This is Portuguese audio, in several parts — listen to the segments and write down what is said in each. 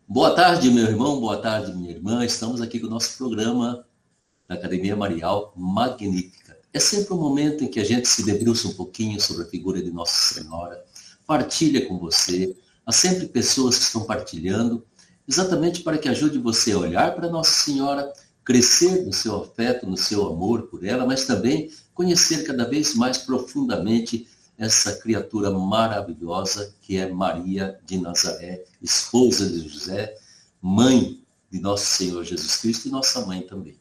Boa tarde, meu irmão, boa tarde, minha irmã. Estamos aqui com o nosso programa da Academia Marial Magnífica. É sempre um momento em que a gente se debruça um pouquinho sobre a figura de Nossa Senhora, partilha com você. Há sempre pessoas que estão partilhando, exatamente para que ajude você a olhar para Nossa Senhora, crescer no seu afeto, no seu amor por ela, mas também conhecer cada vez mais profundamente essa criatura maravilhosa que é Maria de Nazaré, esposa de José, mãe de nosso Senhor Jesus Cristo e nossa mãe também.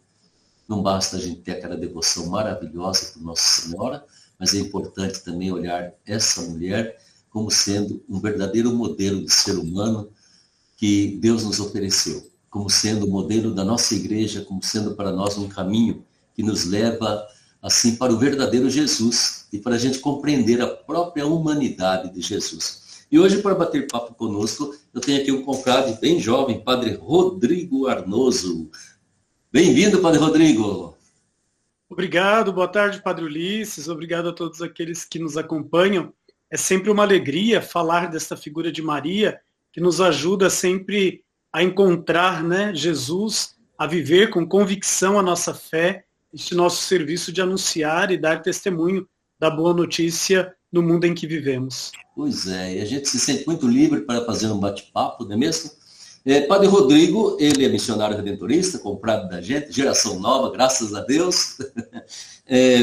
Não basta a gente ter aquela devoção maravilhosa por Nossa Senhora, mas é importante também olhar essa mulher como sendo um verdadeiro modelo de ser humano que Deus nos ofereceu, como sendo o modelo da nossa igreja, como sendo para nós um caminho que nos leva assim para o verdadeiro Jesus e para a gente compreender a própria humanidade de Jesus. E hoje, para bater papo conosco, eu tenho aqui um confrade bem jovem, Padre Rodrigo Arnoso. Bem-vindo, Padre Rodrigo. Obrigado, boa tarde, Padre Ulisses, obrigado a todos aqueles que nos acompanham. É sempre uma alegria falar desta figura de Maria, que nos ajuda sempre a encontrar, né, Jesus, a viver com convicção a nossa fé, este nosso serviço de anunciar e dar testemunho da boa notícia no mundo em que vivemos. Pois é, e a gente se sente muito livre para fazer um bate-papo, não é mesmo? Padre Rodrigo, ele é missionário redentorista, comprado da gente, geração nova, graças a Deus.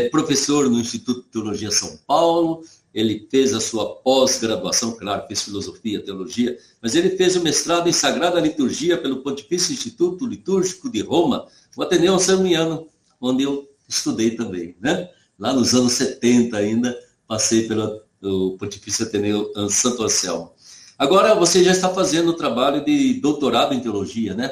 Professor no Instituto de Teologia São Paulo, ele fez a sua pós-graduação, claro, fez filosofia, teologia, mas ele fez o mestrado em Sagrada Liturgia pelo Pontifício Instituto Litúrgico de Roma, o Ateneu Sarmiano, onde eu estudei também, né? Lá nos anos 70 ainda, passei pelo Pontifício Ateneu Santo Anselmo. Agora você já está fazendo o trabalho de doutorado em teologia, né?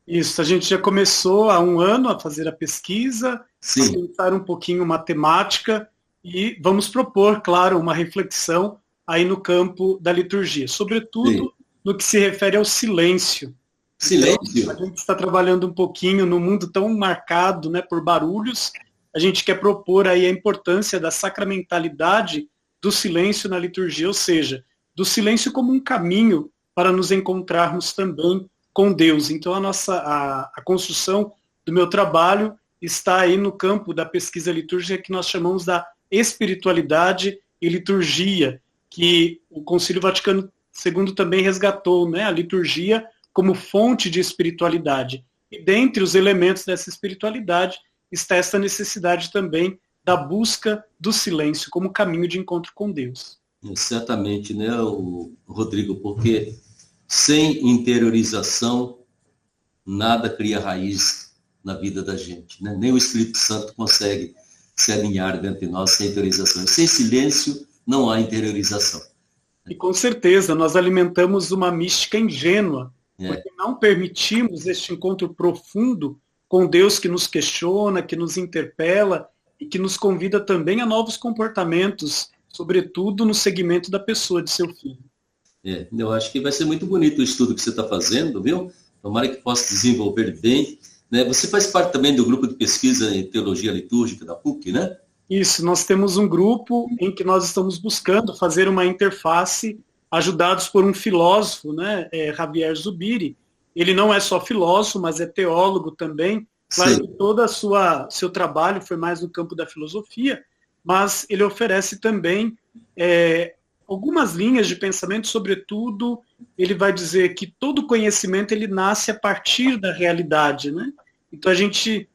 Isso, a gente já começou há um ano a fazer a pesquisa, a pensar um pouquinho matemática e vamos propor, claro, uma reflexão aí no campo da liturgia, sobretudo no que se refere ao silêncio. Silêncio? Então, a gente está trabalhando um pouquinho no mundo tão marcado, né, por barulhos, a gente quer propor aí a importância da sacramentalidade do silêncio na liturgia, ou seja, do silêncio como um caminho para nos encontrarmos também com Deus. Então a construção do meu trabalho está aí no campo da pesquisa litúrgica que nós chamamos da espiritualidade e liturgia, que o Concílio Vaticano II também resgatou, né, a liturgia como fonte de espiritualidade. E dentre os elementos dessa espiritualidade está essa necessidade também da busca do silêncio como caminho de encontro com Deus. Certamente, né, Rodrigo, porque sem interiorização nada cria raiz na vida da gente, né? Nem o Espírito Santo consegue se alinhar dentro de nós sem interiorização. Sem silêncio não há interiorização. E com certeza nós alimentamos uma mística ingênua, porque não permitimos este encontro profundo com Deus que nos questiona, que nos interpela e que nos convida também a novos comportamentos, sobretudo no segmento da pessoa de seu filho. Eu acho que vai ser muito bonito o estudo que você está fazendo, viu? Tomara que possa desenvolver bem. Né? Você faz parte também do grupo de pesquisa em teologia litúrgica da PUC, né? Isso, nós temos um grupo em que nós estamos buscando fazer uma interface, ajudados por um filósofo, né, Javier Zubiri. Ele não é só filósofo, mas é teólogo também. Claro que todo o seu trabalho foi mais no campo da filosofia, mas ele oferece também algumas linhas de pensamento, sobretudo, ele vai dizer que todo conhecimento ele nasce a partir da realidade, né? Então a gente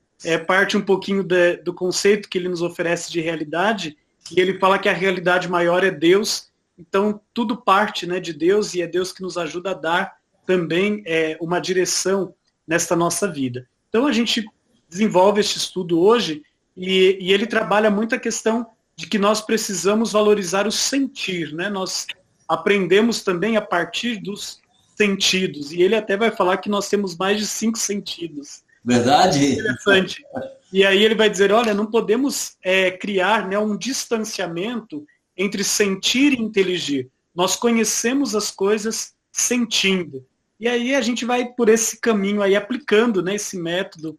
parte um pouquinho do conceito que ele nos oferece de realidade, e ele fala que a realidade maior é Deus, então tudo parte, né, de Deus, e é Deus que nos ajuda a dar também uma direção nesta nossa vida. Então a gente desenvolve este estudo hoje, e ele trabalha muito a questão de que nós precisamos valorizar o sentir, né? Nós aprendemos também a partir dos sentidos, e ele até vai falar que nós temos mais de 5 sentidos. Verdade? Interessante. E aí ele vai dizer, olha, não podemos criar, né, um distanciamento entre sentir e inteligir. Nós conhecemos as coisas sentindo. E aí a gente vai por esse caminho aí, aplicando, né, esse método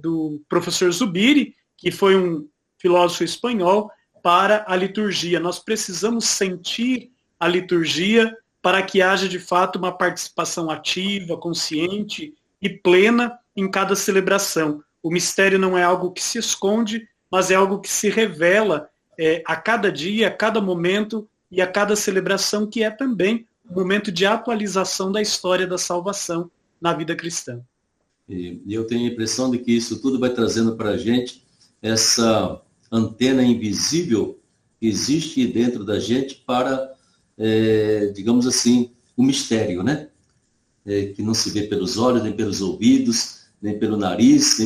do professor Zubiri, que foi um filósofo espanhol, para a liturgia. Nós precisamos sentir a liturgia para que haja de fato uma participação ativa, consciente e plena em cada celebração. O mistério não é algo que se esconde, mas é algo que se revela a cada dia, a cada momento e a cada celebração, que é também um momento de atualização da história da salvação na vida cristã. E eu tenho a impressão de que isso tudo vai trazendo para a gente essa antena invisível que existe dentro da gente para, digamos assim, o mistério, né? Que não se vê pelos olhos, nem pelos ouvidos, nem pelo nariz,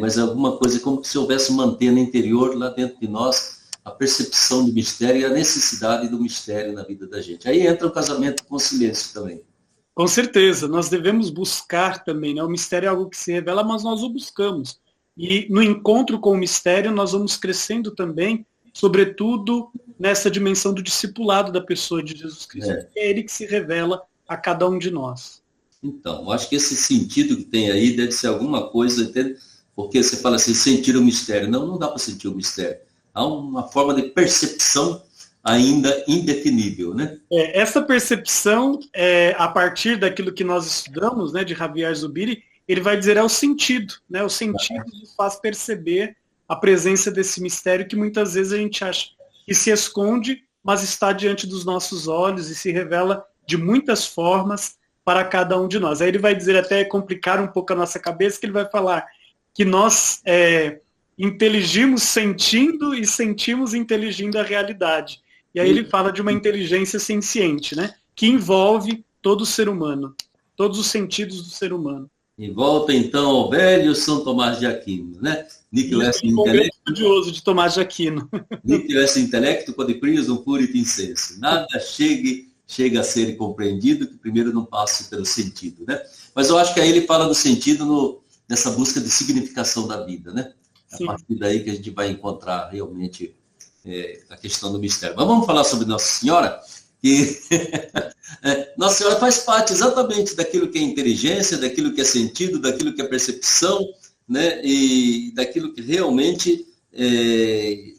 mas alguma coisa como se houvesse uma antena interior lá dentro de nós, a percepção do mistério e a necessidade do mistério na vida da gente. Aí entra o casamento com silêncio também. Com certeza, nós devemos buscar também, né? O mistério é algo que se revela, mas nós o buscamos. E no encontro com o mistério, nós vamos crescendo também, sobretudo nessa dimensão do discipulado da pessoa de Jesus Cristo. É ele que se revela a cada um de nós. Então, eu acho que esse sentido que tem aí deve ser alguma coisa, entende? Porque você fala assim, sentir o mistério. Não, não dá para sentir o mistério. Há uma forma de percepção ainda indefinível, né? Essa percepção, a partir daquilo que nós estudamos, né, de Javier Zubiri, ele vai dizer o sentido, né? O sentido nos faz perceber a presença desse mistério que muitas vezes a gente acha que se esconde, mas está diante dos nossos olhos e se revela de muitas formas para cada um de nós. Aí ele vai dizer, até complicar um pouco a nossa cabeça, que ele vai falar que nós inteligimos sentindo e sentimos inteligindo a realidade. E aí ele fala de uma inteligência senciente, né? Que envolve todo o ser humano, todos os sentidos do ser humano. E volta então ao velho São Tomás de Aquino, né? Niquilesse intelecto, estudioso de Tomás de Aquino. Niquilesse intelecto, quod prius non furit insenso. Nada chega a ser compreendido que primeiro não passe pelo sentido, né? Mas eu acho que aí ele fala do sentido nessa busca de significação da vida, né? Sim. A partir daí que a gente vai encontrar realmente a questão do mistério. Mas vamos falar sobre Nossa Senhora, que Nossa Senhora faz parte exatamente daquilo que é inteligência, daquilo que é sentido, daquilo que é percepção, né? E daquilo que realmente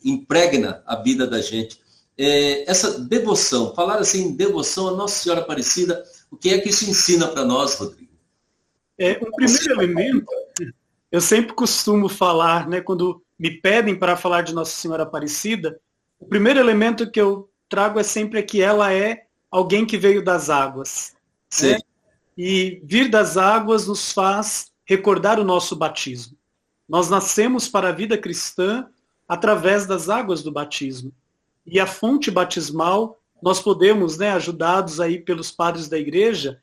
impregna a vida da gente. Essa devoção, falar assim, devoção a Nossa Senhora Aparecida, o que é que isso ensina para nós, Rodrigo? Um primeiro elemento, eu sempre costumo falar, né, quando me pedem para falar de Nossa Senhora Aparecida, o primeiro elemento que eu trago é sempre que ela é alguém que veio das águas. Né? E vir das águas nos faz recordar o nosso batismo. Nós nascemos para a vida cristã através das águas do batismo. E a fonte batismal, nós podemos, né, ajudados aí pelos padres da igreja,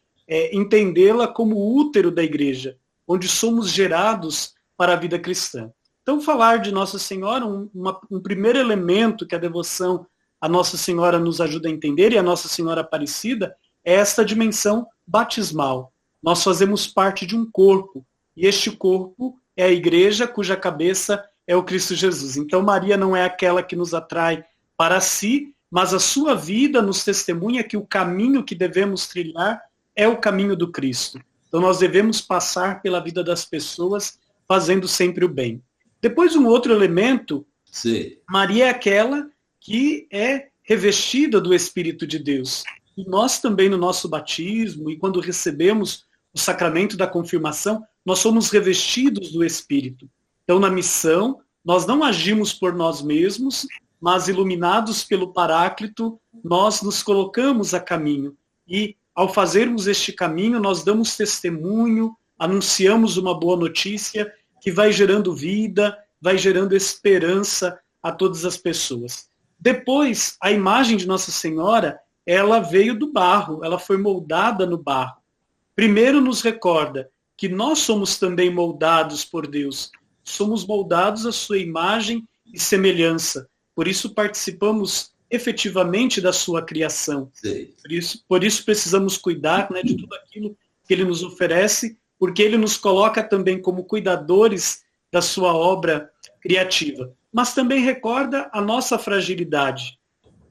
entendê-la como o útero da igreja, onde somos gerados para a vida cristã. Então, falar de Nossa Senhora, um primeiro elemento que a devoção a Nossa Senhora nos ajuda a entender, e a Nossa Senhora Aparecida, é esta dimensão batismal. Nós fazemos parte de um corpo, e este corpo é a igreja cuja cabeça é o Cristo Jesus. Então, Maria não é aquela que nos atrai para si, mas a sua vida nos testemunha que o caminho que devemos trilhar é o caminho do Cristo. Então, nós devemos passar pela vida das pessoas fazendo sempre o bem. Depois, um outro elemento, Sim. Maria é aquela que é revestida do Espírito de Deus. E nós também, no nosso batismo, e quando recebemos o sacramento da confirmação, nós somos revestidos do Espírito. Então, na missão, nós não agimos por nós mesmos, mas iluminados pelo Paráclito, nós nos colocamos a caminho. E, ao fazermos este caminho, nós damos testemunho, anunciamos uma boa notícia, que vai gerando vida, vai gerando esperança a todas as pessoas. Depois, a imagem de Nossa Senhora, ela veio do barro, ela foi moldada no barro. Primeiro nos recorda que nós somos também moldados por Deus, somos moldados à sua imagem e semelhança, por isso participamos efetivamente da sua criação. Por isso precisamos cuidar, né, de tudo aquilo que Ele nos oferece, porque Ele nos coloca também como cuidadores da sua obra criativa. Mas também recorda a nossa fragilidade.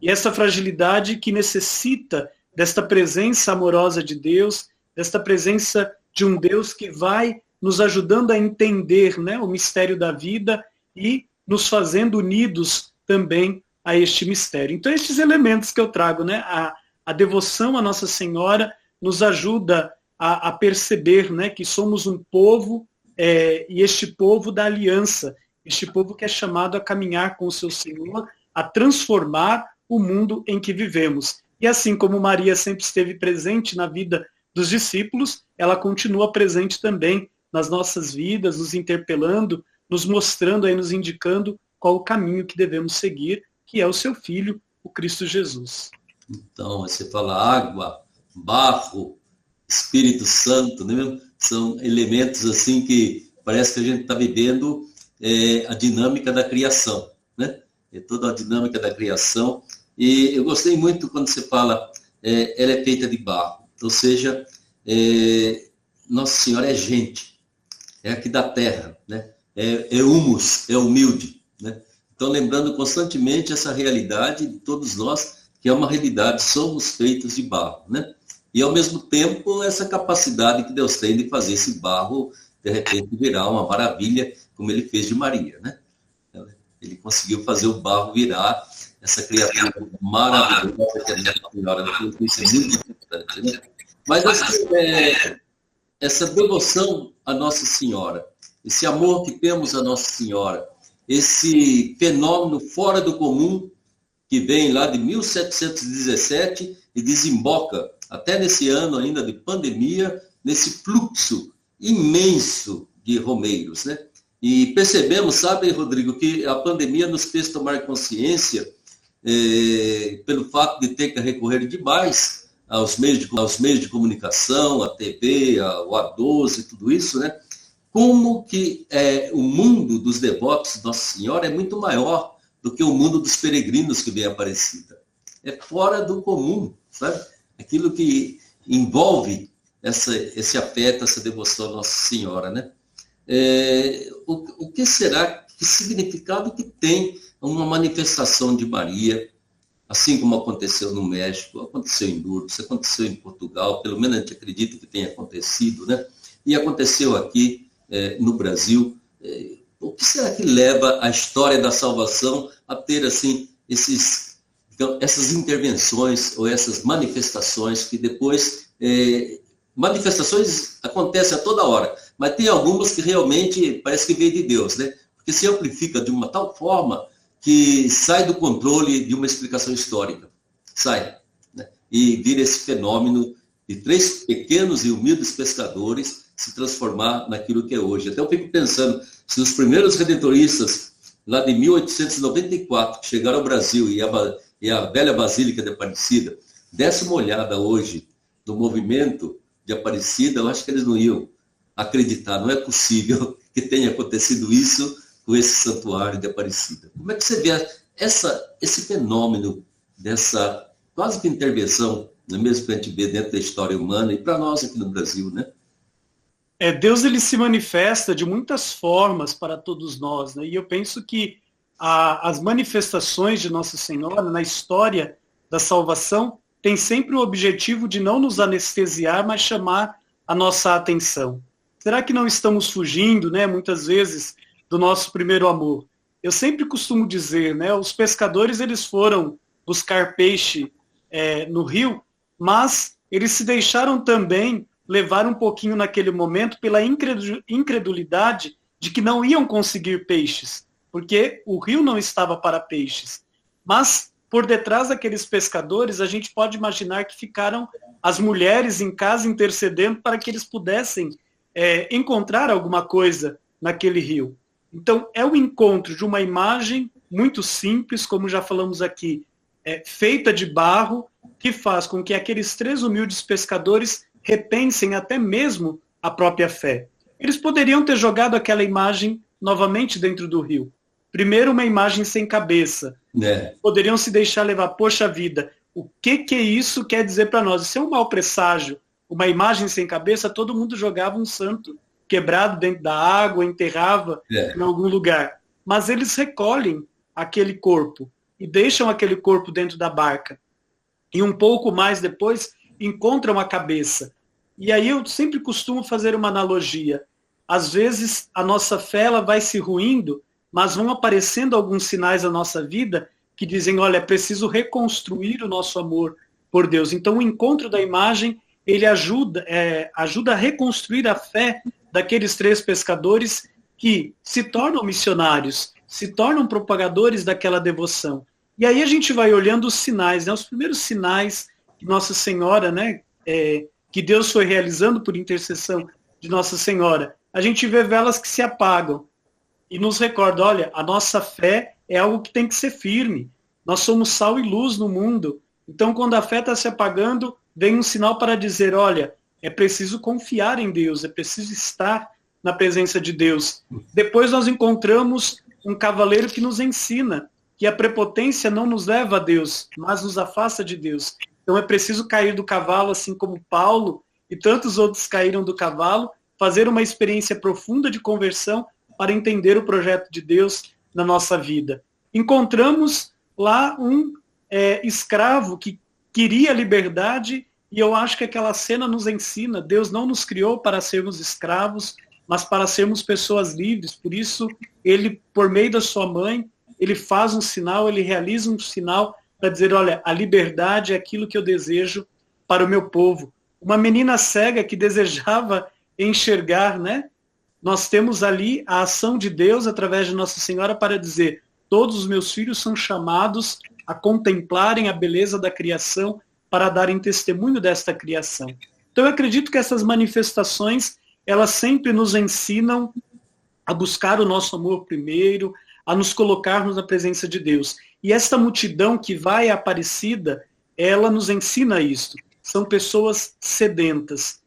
E essa fragilidade que necessita desta presença amorosa de Deus, desta presença de um Deus que vai nos ajudando a entender, né, o mistério da vida e nos fazendo unidos também a este mistério. Então, estes elementos que eu trago, né, a devoção à Nossa Senhora nos ajuda a perceber, né, que somos um povo, e este povo da aliança, este povo que é chamado a caminhar com o seu Senhor, a transformar o mundo em que vivemos. E assim como Maria sempre esteve presente na vida dos discípulos, ela continua presente também nas nossas vidas, nos interpelando, nos mostrando, nos indicando qual o caminho que devemos seguir, que é o seu Filho, o Cristo Jesus. Então, você fala água, barro, Espírito Santo, né? São elementos assim que parece que a gente está vivendo a dinâmica da criação, né? É toda a dinâmica da criação. E eu gostei muito quando você fala, ela é feita de barro, ou seja, Nossa Senhora é gente, é aqui da terra, né? É humus, é humilde, né? Então, lembrando constantemente essa realidade de todos nós, que é uma realidade, somos feitos de barro, né? E, ao mesmo tempo, essa capacidade que Deus tem de fazer esse barro, de repente, virar uma maravilha, como ele fez de Maria, né? Ele conseguiu fazer o barro virar essa criatura maravilhosa que é a Nossa Senhora. Isso é muito importante, né? Mas assim, essa devoção à Nossa Senhora, esse amor que temos à Nossa Senhora, esse fenômeno fora do comum, que vem lá de 1717 e desemboca até nesse ano ainda de pandemia, nesse fluxo imenso de romeiros, né? E percebemos, sabe, Rodrigo, que a pandemia nos fez tomar consciência, pelo fato de ter que recorrer demais aos meios de comunicação, a TV, o A12, tudo isso, né? Como que o mundo dos devotos de Nossa Senhora é muito maior do que o mundo dos peregrinos que vem a Aparecida. É fora do comum, sabe? Aquilo que envolve esse afeto, essa devoção à Nossa Senhora, né? O que será, que significado que tem uma manifestação de Maria, assim como aconteceu no México, aconteceu em Lourdes, aconteceu em Portugal, pelo menos a gente acredita que tenha acontecido, né? E aconteceu aqui no Brasil. O que será que leva a história da salvação a ter, assim, essas intervenções ou essas manifestações que depois... manifestações acontecem a toda hora, mas tem algumas que realmente parece que veio de Deus, né? Porque se amplifica de uma tal forma que sai do controle de uma explicação histórica. Sai, né? E vira esse fenômeno de 3 pequenos e humildes pescadores se transformar naquilo que é hoje. Até eu fico pensando, se os primeiros redentoristas, lá de 1894, que chegaram ao Brasil e a velha Basílica de Aparecida, desse uma olhada hoje no movimento de Aparecida, eu acho que eles não iam acreditar. Não é possível que tenha acontecido isso com esse santuário de Aparecida. Como é que você vê esse fenômeno dessa quase que intervenção, não é mesmo, que a gente vê dentro da história humana e para nós aqui no Brasil, né? Deus, ele se manifesta de muitas formas para todos nós, né? E eu penso que as manifestações de Nossa Senhora na história da salvação tem sempre o objetivo de não nos anestesiar, mas chamar a nossa atenção. Será que não estamos fugindo, né, muitas vezes, do nosso primeiro amor? Eu sempre costumo dizer, né, os pescadores eles foram buscar peixe no rio, mas eles se deixaram também levar um pouquinho naquele momento pela incredulidade de que não iam conseguir peixes, porque o rio não estava para peixes. Mas por detrás daqueles pescadores, a gente pode imaginar que ficaram as mulheres em casa intercedendo para que eles pudessem encontrar alguma coisa naquele rio. Então, é o encontro de uma imagem muito simples, como já falamos aqui, feita de barro, que faz com que aqueles 3 humildes pescadores repensem até mesmo a própria fé. Eles poderiam ter jogado aquela imagem novamente dentro do rio. Primeiro, uma imagem sem cabeça. Poderiam se deixar levar, poxa vida, o que isso quer dizer para nós? Isso é um mau presságio. Uma imagem sem cabeça, todo mundo jogava um santo quebrado dentro da água, enterrava em algum lugar. Mas eles recolhem aquele corpo e deixam aquele corpo dentro da barca. E um pouco mais depois, encontram a cabeça. E aí eu sempre costumo fazer uma analogia. Às vezes, a nossa fé ela vai se ruindo, mas vão aparecendo alguns sinais na nossa vida que dizem, olha, é preciso reconstruir o nosso amor por Deus. Então, o encontro da imagem, ele ajuda a reconstruir a fé daqueles 3 pescadores que se tornam missionários, se tornam propagadores daquela devoção. E aí a gente vai olhando os sinais, né? Os primeiros sinais que Nossa Senhora, né, que Deus foi realizando por intercessão de Nossa Senhora. A gente vê velas que se apagam e nos recorda, olha, a nossa fé é algo que tem que ser firme. Nós somos sal e luz no mundo. Então, quando a fé está se apagando, vem um sinal para dizer, olha, é preciso confiar em Deus, é preciso estar na presença de Deus. Depois nós encontramos um cavaleiro que nos ensina que a prepotência não nos leva a Deus, mas nos afasta de Deus. Então é preciso cair do cavalo, assim como Paulo e tantos outros caíram do cavalo, fazer uma experiência profunda de conversão para entender o projeto de Deus na nossa vida. Encontramos lá um escravo que queria liberdade, e eu acho que aquela cena nos ensina, Deus não nos criou para sermos escravos, mas para sermos pessoas livres. Por isso, ele, por meio da sua mãe, ele faz um sinal, ele realiza um sinal para dizer, olha, a liberdade é aquilo que eu desejo para o meu povo. Uma menina cega que desejava enxergar, né? Nós temos ali a ação de Deus através de Nossa Senhora para dizer, todos os meus filhos são chamados a contemplarem a beleza da criação para darem testemunho desta criação. Então eu acredito que essas manifestações, elas sempre nos ensinam a buscar o nosso amor primeiro, a nos colocarmos na presença de Deus. E esta multidão que vai à Aparecida, ela nos ensina isso. São pessoas sedentas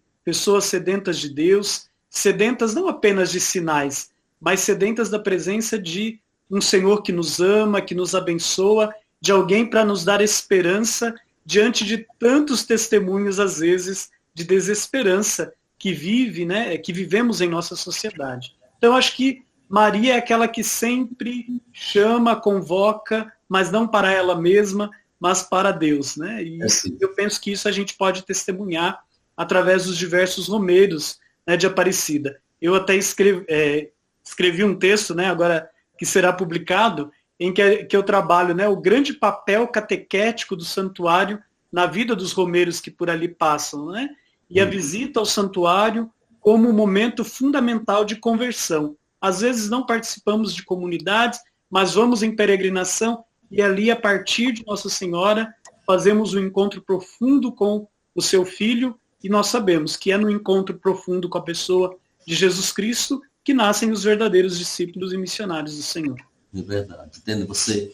de Deus, sedentas não apenas de sinais, mas sedentas da presença de um Senhor que nos ama, que nos abençoa, de alguém para nos dar esperança diante de tantos testemunhos, às vezes, de desesperança que vivemos em nossa sociedade. Então, acho que Maria é aquela que sempre chama, convoca, mas não para ela mesma, mas para Deus, né? E eu penso que isso a gente pode testemunhar através dos diversos romeiros, né, de Aparecida. Eu até escrevi um texto, né, agora que será publicado, em que eu trabalho, né, o grande papel catequético do santuário na vida dos romeiros que por ali passam, né? E a visita ao santuário como um momento fundamental de conversão. Às vezes não participamos de comunidades, mas vamos em peregrinação e ali, a partir de Nossa Senhora, fazemos um encontro profundo com o seu Filho, e nós sabemos que é no encontro profundo com a pessoa de Jesus Cristo que nascem os verdadeiros discípulos e missionários do Senhor. É verdade. Entende? Você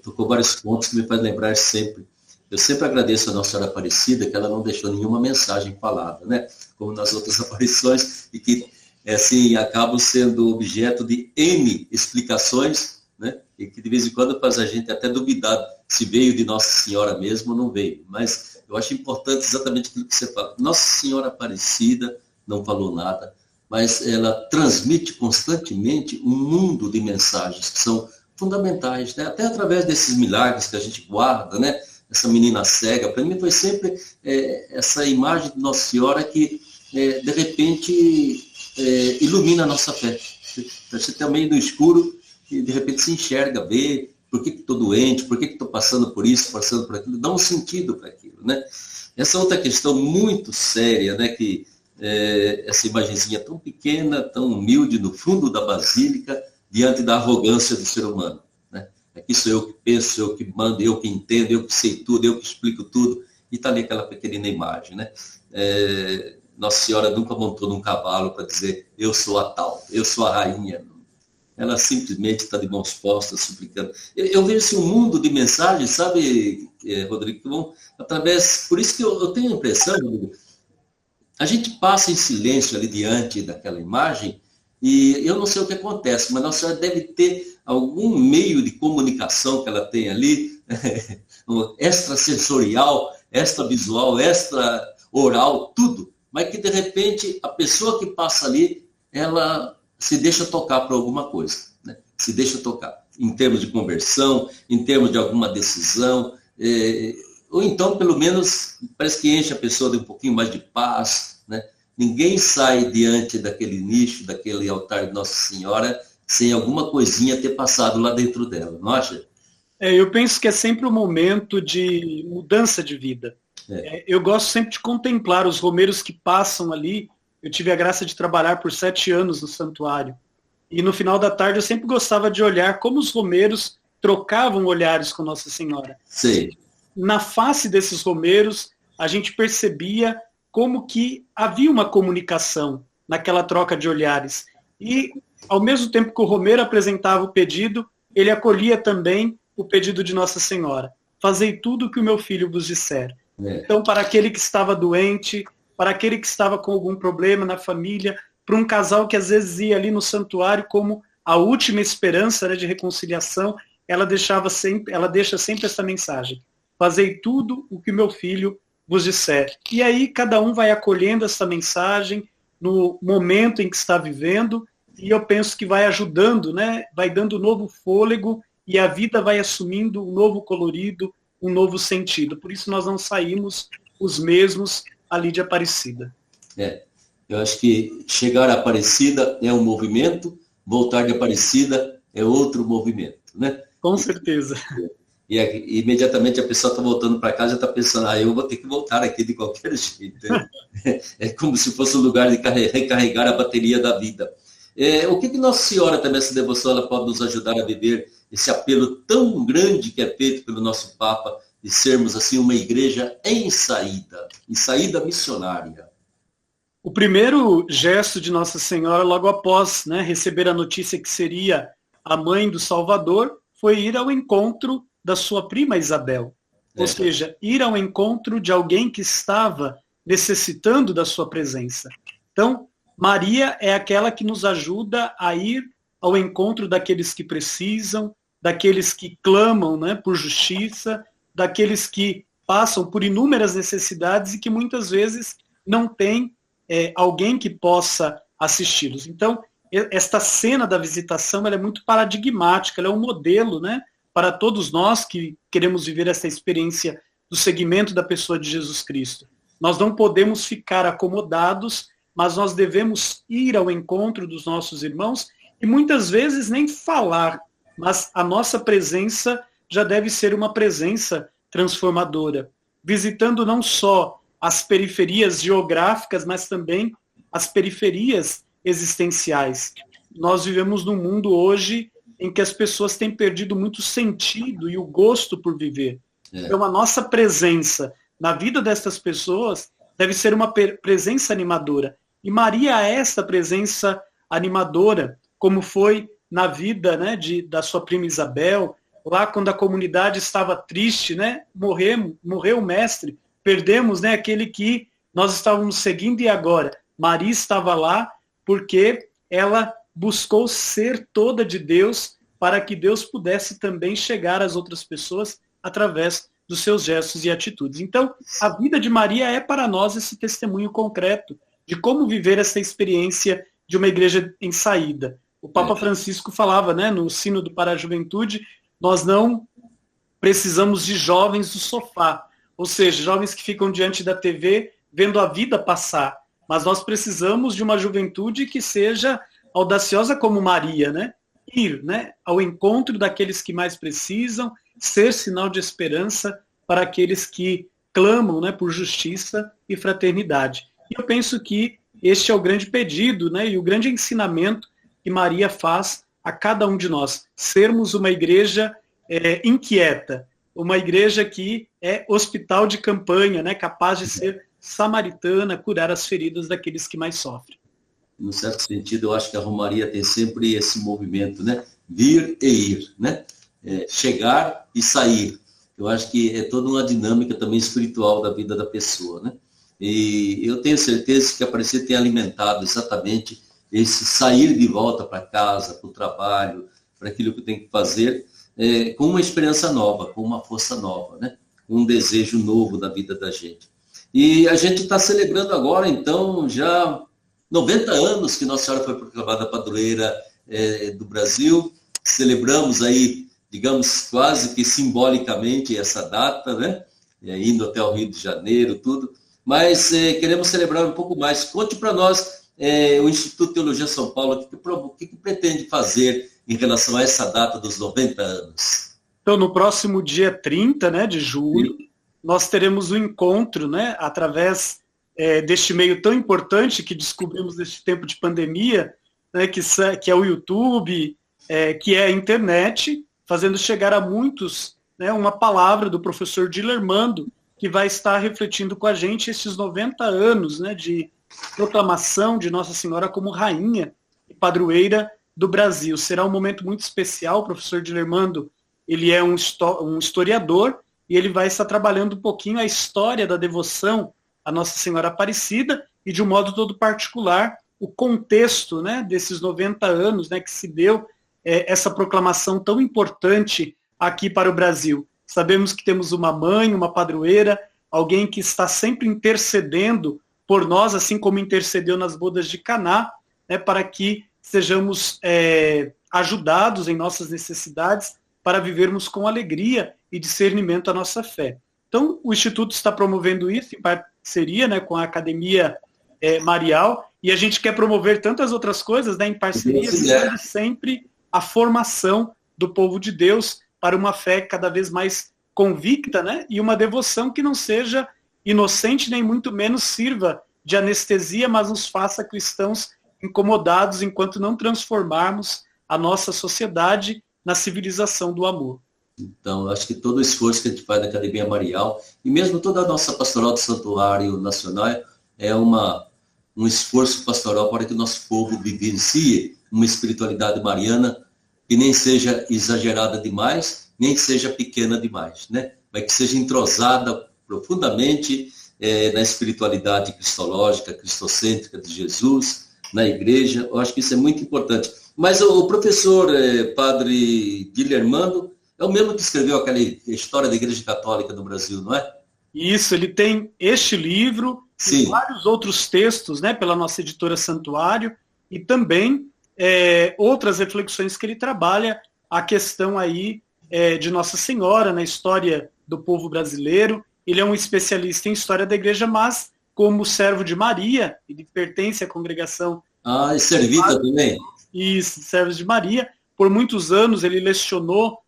tocou vários pontos que me faz lembrar sempre. Eu sempre agradeço a Nossa Senhora Aparecida, que ela não deixou nenhuma mensagem falada, né? Como nas outras aparições, e que assim, acabam sendo objeto de N explicações, né? E que de vez em quando faz a gente até duvidar se veio de Nossa Senhora mesmo ou não veio. Mas eu acho importante exatamente aquilo que você fala. Nossa Senhora Aparecida não falou nada, mas ela transmite constantemente um mundo de mensagens que são fundamentais, né? Até através desses milagres que a gente guarda, né? Essa menina cega, para mim foi sempre essa imagem de Nossa Senhora que, de repente, ilumina a nossa fé. Você está meio no escuro e, de repente, se enxerga, vê por que estou doente, por que estou passando por isso, passando por aquilo, dá um sentido para aquilo, né? Essa outra questão muito séria, né, que essa imagenzinha tão pequena, tão humilde, no fundo da basílica, diante da arrogância do ser humano. Aqui sou eu que penso, sou eu que mando, eu que entendo, eu que sei tudo, eu que explico tudo. E está ali aquela pequenina imagem, né? Nossa Senhora nunca montou num cavalo para dizer, eu sou a tal, eu sou a rainha. Ela simplesmente está de mãos postas, suplicando. Eu vejo assim, um mundo de mensagens, sabe, Rodrigo, que vão através... Por isso que eu tenho a impressão, Rodrigo, a gente passa em silêncio ali diante daquela imagem e eu não sei o que acontece, mas Nossa Senhora deve ter algum meio de comunicação que ela tem ali, extrasensorial, extravisual, extra-oral, tudo, mas que de repente a pessoa que passa ali, ela se deixa tocar por alguma coisa, né? Se deixa tocar, em termos de conversão, em termos de alguma decisão, ou então, pelo menos, parece que enche a pessoa de um pouquinho mais de paz, né? Ninguém sai diante daquele nicho, daquele altar de Nossa Senhora, sem alguma coisinha ter passado lá dentro dela, não acha? Eu penso que é sempre um momento de mudança de vida. Eu gosto sempre de contemplar os romeiros que passam ali. Eu tive a graça de trabalhar por 7 anos no santuário. E no final da tarde eu sempre gostava de olhar como os romeiros trocavam olhares com Nossa Senhora. Sim. Na face desses romeiros, a gente percebia como que havia uma comunicação naquela troca de olhares. E, ao mesmo tempo que o romeiro apresentava o pedido, ele acolhia também o pedido de Nossa Senhora. Fazei tudo o que o meu filho vos disser. Então, para aquele que estava doente, para aquele que estava com algum problema na família, para um casal que às vezes ia ali no santuário como a última esperança, né, de reconciliação, ela deixa sempre essa mensagem. Fazei tudo o que meu filho vos disser. E aí cada um vai acolhendo essa mensagem no momento em que está vivendo, e eu penso que vai ajudando, né, vai dando um novo fôlego, e a vida vai assumindo um novo colorido, um novo sentido. Por isso nós não saímos os mesmos ali de Aparecida. Eu acho que chegar a Aparecida é um movimento, voltar de Aparecida é outro movimento, né? Com certeza. E imediatamente a pessoa está voltando para casa e está pensando, eu vou ter que voltar aqui de qualquer jeito. É como se fosse um lugar de recarregar a bateria da vida. O que Nossa Senhora também, essa devoção, ela pode nos ajudar a viver esse apelo tão grande que é feito pelo nosso Papa, de sermos assim uma igreja em saída missionária? O primeiro gesto de Nossa Senhora, logo após, né, receber a notícia que seria a mãe do Salvador, foi ir ao encontro da sua prima Isabel. Ou seja, ir ao encontro de alguém que estava necessitando da sua presença. Então, Maria é aquela que nos ajuda a ir ao encontro daqueles que precisam, daqueles que clamam, né, por justiça, daqueles que passam por inúmeras necessidades e que muitas vezes não têm alguém que possa assisti-los. Então, esta cena da visitação ela é muito paradigmática, ela é um modelo, né, para todos nós que queremos viver essa experiência do seguimento da pessoa de Jesus Cristo. Nós não podemos ficar acomodados, mas nós devemos ir ao encontro dos nossos irmãos e muitas vezes nem falar, mas a nossa presença já deve ser uma presença transformadora, visitando não só as periferias geográficas, mas também as periferias existenciais. Nós vivemos num mundo hoje em que as pessoas têm perdido muito sentido e o gosto por viver. Então, a nossa presença na vida dessas pessoas deve ser uma presença animadora. E Maria é essa presença animadora, como foi na vida, né, da sua prima Isabel, lá quando a comunidade estava triste, né, morreu o mestre, perdemos, né, aquele que nós estávamos seguindo, e agora? Maria estava lá porque ela buscou ser toda de Deus para que Deus pudesse também chegar às outras pessoas através dos seus gestos e atitudes. Então, a vida de Maria é para nós esse testemunho concreto de como viver essa experiência de uma igreja em saída. O Papa Francisco falava, né, no Sínodo para a Juventude, nós não precisamos de jovens do sofá, ou seja, jovens que ficam diante da TV vendo a vida passar, mas nós precisamos de uma juventude que seja audaciosa como Maria, né? Ir, né, ao encontro daqueles que mais precisam, ser sinal de esperança para aqueles que clamam, né, por justiça e fraternidade. E eu penso que este é o grande pedido, né, e o grande ensinamento que Maria faz a cada um de nós, sermos uma igreja inquieta, uma igreja que é hospital de campanha, né, capaz de ser samaritana, curar as feridas daqueles que mais sofrem. No certo sentido, eu acho que a Romaria tem sempre esse movimento, né? Vir e ir, né? Chegar e sair. Eu acho que é toda uma dinâmica também espiritual da vida da pessoa, né? E eu tenho certeza que a Aparecida tem alimentado exatamente esse sair de volta para casa, para o trabalho, para aquilo que tem que fazer, com uma esperança nova, com uma força nova, né? Um desejo novo da vida da gente. E a gente está celebrando agora, então, já 90 anos que Nossa Senhora foi proclamada padroeira do Brasil. Celebramos aí, digamos, quase que simbolicamente essa data, né? Indo até o Rio de Janeiro, tudo. Mas queremos celebrar um pouco mais. Conte para nós, o Instituto de Teologia de São Paulo, o que pretende fazer em relação a essa data dos 90 anos? Então, no próximo dia 30, né, de julho, nós teremos um encontro, né, através deste meio tão importante que descobrimos neste tempo de pandemia, né, que é o YouTube, que é a internet, fazendo chegar a muitos, né, uma palavra do professor Dilermando, que vai estar refletindo com a gente esses 90 anos, né, de proclamação de Nossa Senhora como rainha e padroeira do Brasil. Será um momento muito especial. O professor Dilermando, ele é um historiador e ele vai estar trabalhando um pouquinho a história da devoção à Nossa Senhora Aparecida e, de um modo todo particular, o contexto, né, desses 90 anos, né, que se deu essa proclamação tão importante aqui para o Brasil. Sabemos que temos uma mãe, uma padroeira, alguém que está sempre intercedendo por nós, assim como intercedeu nas bodas de Caná, né, para que sejamos ajudados em nossas necessidades para vivermos com alegria e discernimento a nossa fé. Então, o Instituto está promovendo isso em parceria, né, com a Academia Marial, e a gente quer promover tantas outras coisas, né, em parceria, visando sempre a formação do povo de Deus para uma fé cada vez mais convicta, né, e uma devoção que não seja inocente, nem muito menos sirva de anestesia, mas nos faça cristãos incomodados enquanto não transformarmos a nossa sociedade na civilização do amor. Então, eu acho que todo o esforço que a gente faz na Academia Marial, e mesmo toda a nossa pastoral do Santuário Nacional, é um esforço pastoral para que o nosso povo vivencie uma espiritualidade mariana que nem seja exagerada demais, nem que seja pequena demais, né? Mas que seja entrosada profundamente na espiritualidade cristológica, cristocêntrica de Jesus, na igreja. Eu acho que isso é muito importante. Mas o professor padre Dilermando é o mesmo que escreveu aquela história da Igreja Católica do Brasil, não é? Isso, ele tem este livro, e vários outros textos, né, pela nossa editora Santuário, e também outras reflexões que ele trabalha, a questão aí de Nossa Senhora, na história do povo brasileiro. Ele é um especialista em história da igreja, mas como servo de Maria, ele pertence à congregação... e servita também? Isso, servos de Maria. Por muitos anos ele lecionou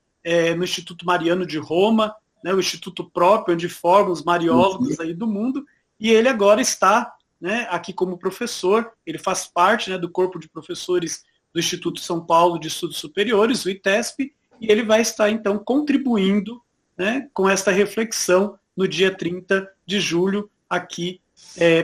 no Instituto Mariano de Roma, né, o instituto próprio, onde formam os mariólogos aí do mundo, e ele agora está, né, aqui como professor. Ele faz parte, né, do corpo de professores do Instituto São Paulo de Estudos Superiores, o ITESP, e ele vai estar, então, contribuindo, né, com esta reflexão no dia 30 de julho, aqui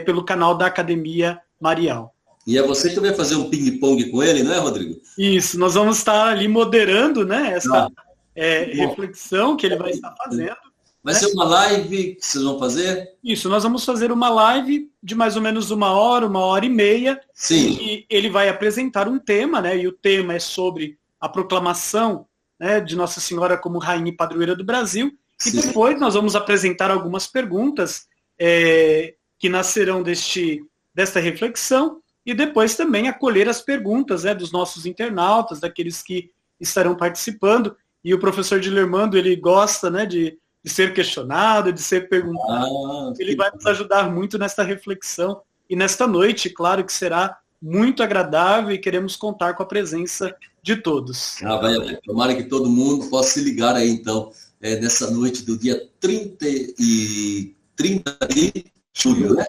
pelo canal da Academia Marial. E é você que vai fazer um ping-pong com ele, não é, Rodrigo? Isso, nós vamos estar ali moderando, né, essa reflexão que ele vai estar fazendo. Vai ser uma live que vocês vão fazer? Isso, nós vamos fazer uma live de mais ou menos 1h, 1h30. Sim. E ele vai apresentar um tema, né, e o tema é sobre a proclamação, né, de Nossa Senhora como Rainha e Padroeira do Brasil. E depois nós vamos apresentar algumas perguntas que nascerão desta reflexão, e depois também acolher as perguntas, né, dos nossos internautas, daqueles que estarão participando. E o professor Dilermando, ele gosta, né, de ser questionado, de ser perguntado. Ele vai nos ajudar muito nesta reflexão. E nesta noite, claro que será muito agradável, e queremos contar com a presença de todos. Tomara que todo mundo possa se ligar aí, então, nessa noite do dia 30 de julho, né?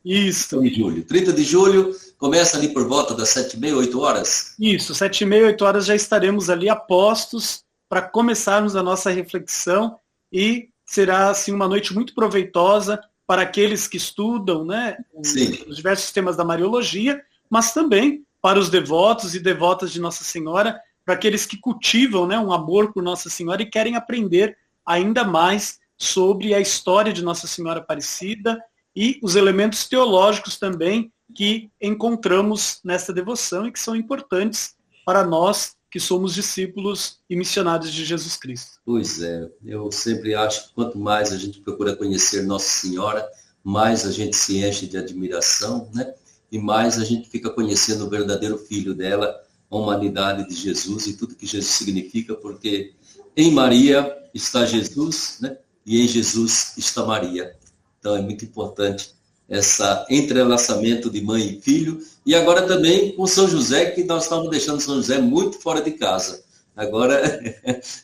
Isso. 30 de julho, começa ali por volta das 7h30, 8 horas? Isso, 7h30, 8 horas já estaremos ali a postos para começarmos a nossa reflexão, e será, assim, uma noite muito proveitosa para aqueles que estudam, né, os diversos temas da Mariologia, mas também para os devotos e devotas de Nossa Senhora, para aqueles que cultivam, né, um amor por Nossa Senhora e querem aprender ainda mais sobre a história de Nossa Senhora Aparecida e os elementos teológicos também que encontramos nessa devoção e que são importantes para nós que somos discípulos e missionários de Jesus Cristo. Pois é, eu sempre acho que quanto mais a gente procura conhecer Nossa Senhora, mais a gente se enche de admiração, né? E mais a gente fica conhecendo o verdadeiro Filho dela, a humanidade de Jesus e tudo que Jesus significa, porque em Maria está Jesus, né? E em Jesus está Maria. Então é muito importante esse entrelaçamento de mãe e filho, e agora também com São José, que nós estamos deixando São José muito fora de casa. Agora,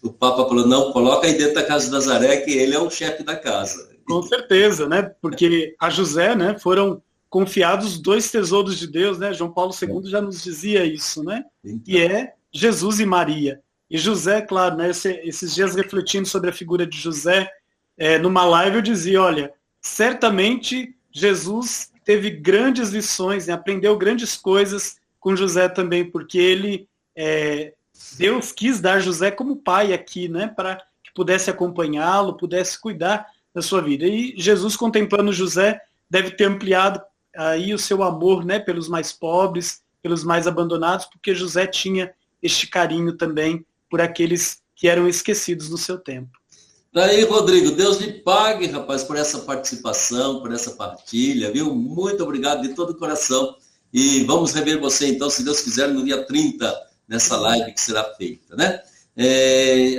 o Papa falou, não, coloca aí dentro da casa de Nazaré, que ele é o chefe da casa. Com certeza, né? Porque a José, né, foram confiados 2 tesouros de Deus, né? João Paulo II já nos dizia isso, né? Então. E é Jesus e Maria. E José, claro, né? Esses dias refletindo sobre a figura de José, numa live eu dizia, olha, certamente Jesus teve grandes lições, né? Aprendeu grandes coisas com José também, porque Deus quis dar José como pai aqui, né? Para que pudesse acompanhá-lo, pudesse cuidar da sua vida. E Jesus, contemplando José, deve ter ampliado aí o seu amor, né? Pelos mais pobres, pelos mais abandonados, porque José tinha este carinho também por aqueles que eram esquecidos no seu tempo. Daí, Rodrigo, Deus lhe pague, rapaz, por essa participação, por essa partilha, viu? Muito obrigado de todo o coração. E vamos rever você, então, se Deus quiser, no dia 30, nessa live que será feita, né?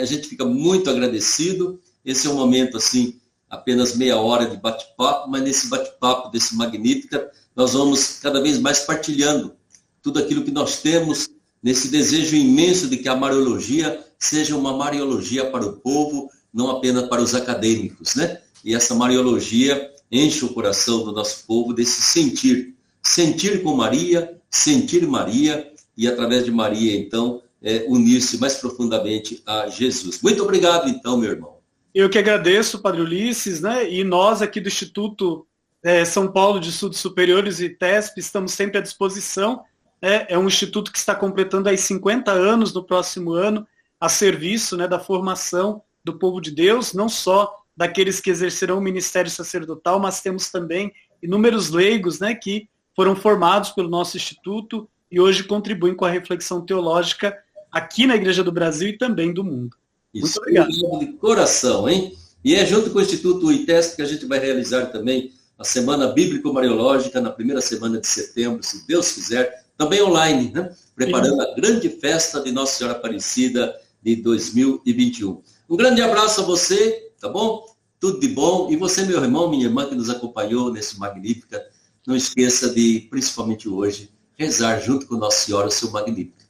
A gente fica muito agradecido. Esse é um momento, assim, apenas meia hora de bate-papo, mas nesse bate-papo desse Magnífica, nós vamos cada vez mais partilhando tudo aquilo que nós temos, nesse desejo imenso de que a Mariologia seja uma Mariologia para o povo, não apenas para os acadêmicos, né? E essa Mariologia enche o coração do nosso povo desse sentir com Maria, sentir Maria, e através de Maria, então, unir-se mais profundamente a Jesus. Muito obrigado, então, meu irmão. Eu que agradeço, Padre Ulisses, né? E nós aqui do Instituto São Paulo de Estudos Superiores, ITESP, estamos sempre à disposição. É um instituto que está completando aí 50 anos no próximo ano, a serviço, né, da formação do povo de Deus, não só daqueles que exercerão o ministério sacerdotal, mas temos também inúmeros leigos, né, que foram formados pelo nosso instituto e hoje contribuem com a reflexão teológica aqui na Igreja do Brasil e também do mundo. Isso, muito obrigado. De coração, hein? E é junto com o Instituto ITESP que a gente vai realizar também a Semana Bíblico-Mariológica na primeira semana de setembro, se Deus quiser, também online, né? Preparando a grande festa de Nossa Senhora Aparecida de 2021. Um grande abraço a você, tá bom? Tudo de bom. E você, meu irmão, minha irmã que nos acompanhou nesse Magnífica, não esqueça de, principalmente hoje, rezar junto com Nossa Senhora o seu Magnífica.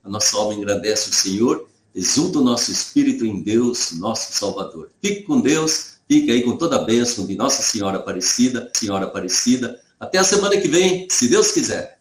A nossa alma engrandece o Senhor, exulta o nosso espírito em Deus, nosso Salvador. Fique com Deus, fique aí com toda a bênção de Nossa Senhora Aparecida, Senhora Aparecida. Até a semana que vem, se Deus quiser.